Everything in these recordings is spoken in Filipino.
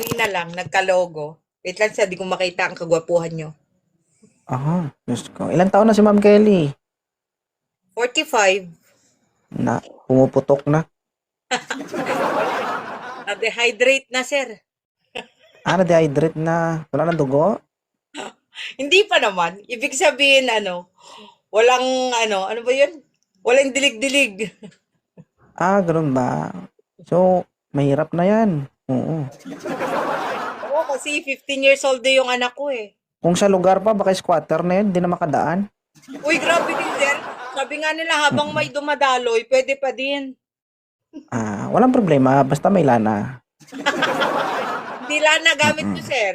Kanina lang, nagka-logo. Wait lang sir, di ko makita ang kagwapuhan nyo. Diyos ko. Ilang taon na si Ma'am Kelly? 45. Na, pumuputok na. Na-dehydrate na sir. Na-dehydrate na. Wala nang dugo? Hindi pa naman. Ibig sabihin, walang, ano ba yun? Walang dilig-dilig. Ganun ba? So, mahirap na yan. Oo. Oo, kasi 15 years old na yung anak ko eh. Kung sa lugar pa, baka squatter na yan, di na makadaan. Uy, grabe din sir. Sabi nga nila, habang may dumadaloy, pwede pa din. Walang problema, basta may lana. Hindi lang nagamit nyo sir.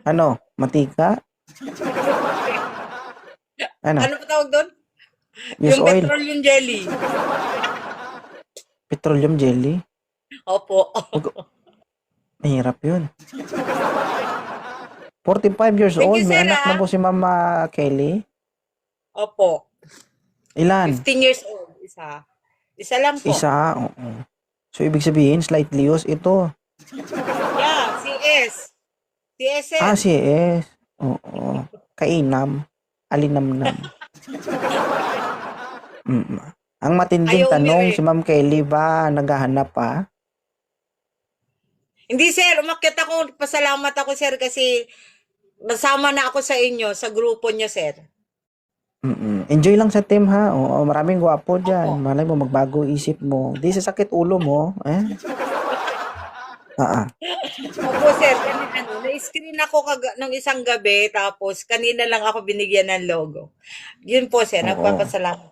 Ano? Matika? Ano? Ano pa tawag doon? Use Yung oil? petroleum jelly. Petroleum jelly? Opo. Mahirap yun. 45 years Thank old, you, may sir, anak na po si Mama Kelly. Opo. Ilan? 15 years old. Isa. Isa lang po. Isa, oo. So, ibig sabihin, slightly used ito. Yeah, CS. CSN. Si S. Oo. Kainam. Alinamnam. Ang matinding Ayaw tanong, umiwi. si Ma'am Kelly ba naghahanap pa? Hindi, sir. Umakyat ako. Pasalamat ako, sir, kasi nasama na ako sa inyo, sa grupo nyo, sir. Enjoy lang sa team ha. Oo, maraming gwapo dyan. Opo. Malay mo, magbago isip mo. Di sa sakit ulo mo. Opo, sir. Kanina, na-screen ako ng isang gabi, tapos kanina lang ako binigyan ng logo. Yun po, sir. Oo. Nagpapasalamat.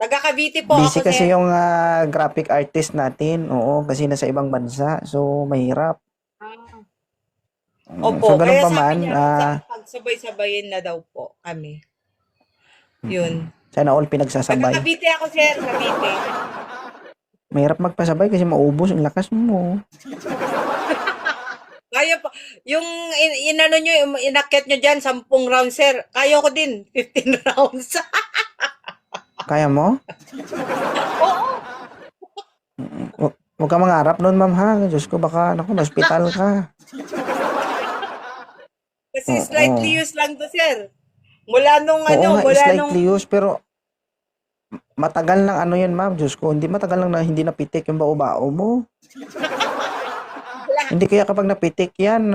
Taga Cavite po Busy ako, kasi sir. yung graphic artist natin. Oo, kasi nasa ibang bansa. So, mahirap. Ah. So, Opo, ganun kaya pa sabi man, niya, pagsabay-sabayin na daw po kami. Yun. sana all Taga pinagsasabay. Cavite ako, sir. Cavite. Mahirap magpasabay kasi maubos ang lakas mo. Kaya pa. Yung inano nyo, inakyat nyo dyan, 10 rounds, sir. Kaya ko din, 15 rounds. Kaya mo? Oo. Huwag ka mangarap nun, ma'am, ha? Diyos ko, baka, naku, na-hospital ka. Kasi Oo. slightly used lang to, sir. Mula nung Oo nga, mula nung, slightly used, pero matagal lang ano yan, ma'am. Diyos ko, hindi matagal lang na hindi napitik yung bao-bao mo. Hindi kaya kapag napitik yan,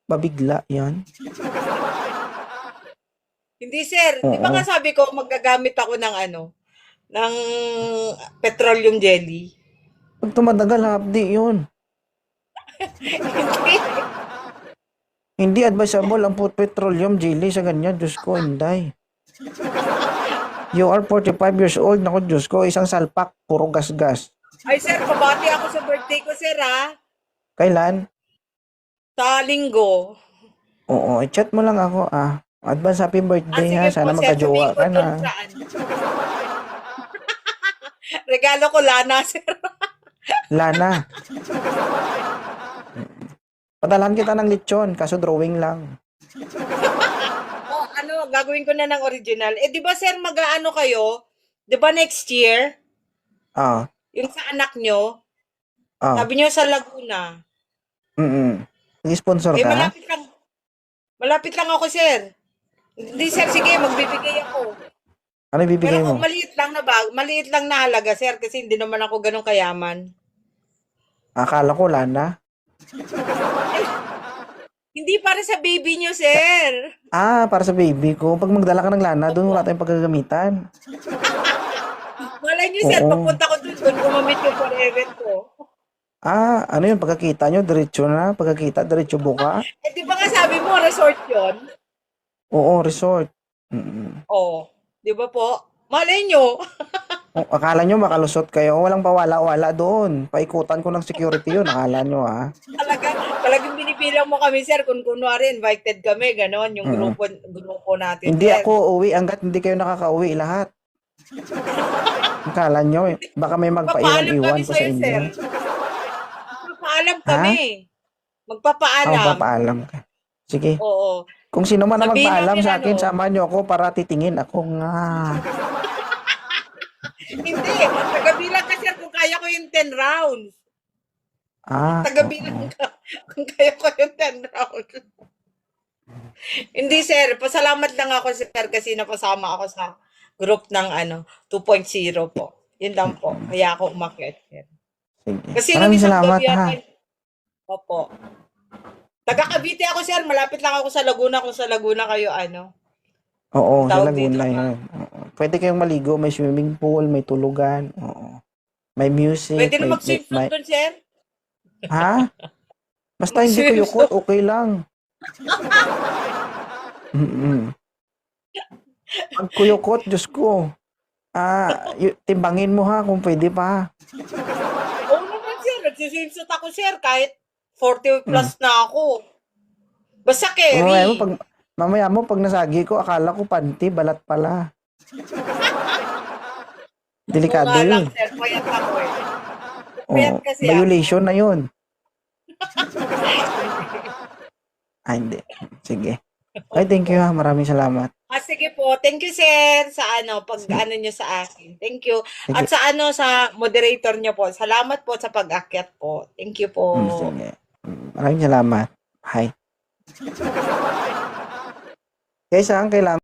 babigla yan. hindi, sir. Di ba Oo. nga sabi ko, magagamit ako ng ng petroleum jelly. Pag tumatagal, hapdi yun. Hindi. Hindi advisable ang petroleum jelly sa ganyan. Diyos ko, hindi. You are 45 years old. Naku, Diyos ko, isang salpak, puro gas-gas. Ay, sir, pabati ako sa birthday ko, sir, ha? Kailan? Sa linggo. Oo, i-chat mo lang ako, Advance happy birthday, Sige ha. po, Sana sir. magkajowa Sabihin ko ka doon na. saan. Regalo ko lana, sir. Lana. Padalhan kita ng lechon, kaso drawing lang. Gagawin ko na ng original. Di ba, sir, mag-aano kayo? Di ba next year? Ah, Yung sa anak nyo? ah, Sabi nyo sa Laguna. Nag-sponsor ka? Malapit lang. Malapit lang ako, sir. Hindi, sir, sige, magbibigay ako. Ano ibibigay Pero mo? maliit lang na halaga, sir, kasi hindi naman ako ganun kayaman. Akala ko Lana. Hindi para sa baby nyo, sir. Para sa baby ko. Pag magdala ka ng Lana, doon wala tayong paggagamitan. Malay nyo, sir, Oo. papunta ko doon gumamit yung forever ko. Ano yun? Pagkakita nyo, diretso na. Pagkakita, diretso buka. Di ba nga sabi mo, resort yon? Oo, resort. Oh, di ba po? Malay nyo. Akala nyo makalusot kayo. Walang pawala-wala doon. Paikutan ko ng security yun. Akala nyo, Talagang binibilang mo kami, sir, kung kunwari invited kami, ganon, yung grupo natin, Hindi sir. ako uuwi hanggat hindi kayo nakakauwi lahat. Akala nyo, baka may magpaiwan-iwan pa sa inyo. Magpapaalam kami. Magpapaalam. Magpapaalam ka. Sige. Oo. Kung sino man ang Sabihin magpaalam natin sa akin, samahan nyo ako para titingin ako nga. Hindi. Nagabilang ka, sir, kung kaya ko yung 10 rounds. Tagabilang ka. Kung kayo 10 round. Hindi, sir. Pasalamat lang ako, sir, kasi napasama ako sa group ng 2.0 po. Yun lang po. Kaya ako umakyat, sir. Sige. Kasi nung Maraming isang salamat, gabi ha. opo. Taga Cavite ako, sir. Malapit lang ako sa Laguna. Kung sa Laguna kayo, Oo, sa tawag dito Laguna pa. yun. Oo. Pwede kayong maligo, may swimming pool, may tulugan. Oo. May music, Pwede na may, mag-swimsuit doon, sir. ha? Basta hindi ko yukot, Mag-swimsuit. okay lang. Mm-mm. Pag kuyukot, Diyos ko. Timbangin mo ha kung pwede pa. Oo naman, sir. Nag-swimsuit ako, sir. Kahit 40 Mm. plus na ako. Basta Mamaya mo, carry. pag nasagi ko, akala ko panty, balat pala. Oo Delikado nga lang, yun. sir. Payat ako eh. Oo. Payat kasi Violation ako. na yun. Hindi. Sige. Ay, thank you ha. Maraming salamat. Sige po. Thank you, sir, sa pag Sige. nyo sa akin. Thank you. At Sige. sa moderator nyo po. Salamat po sa pag-akyat po. Thank you po. Sige. Maraming salamat. Hi. Guys, ang kailangan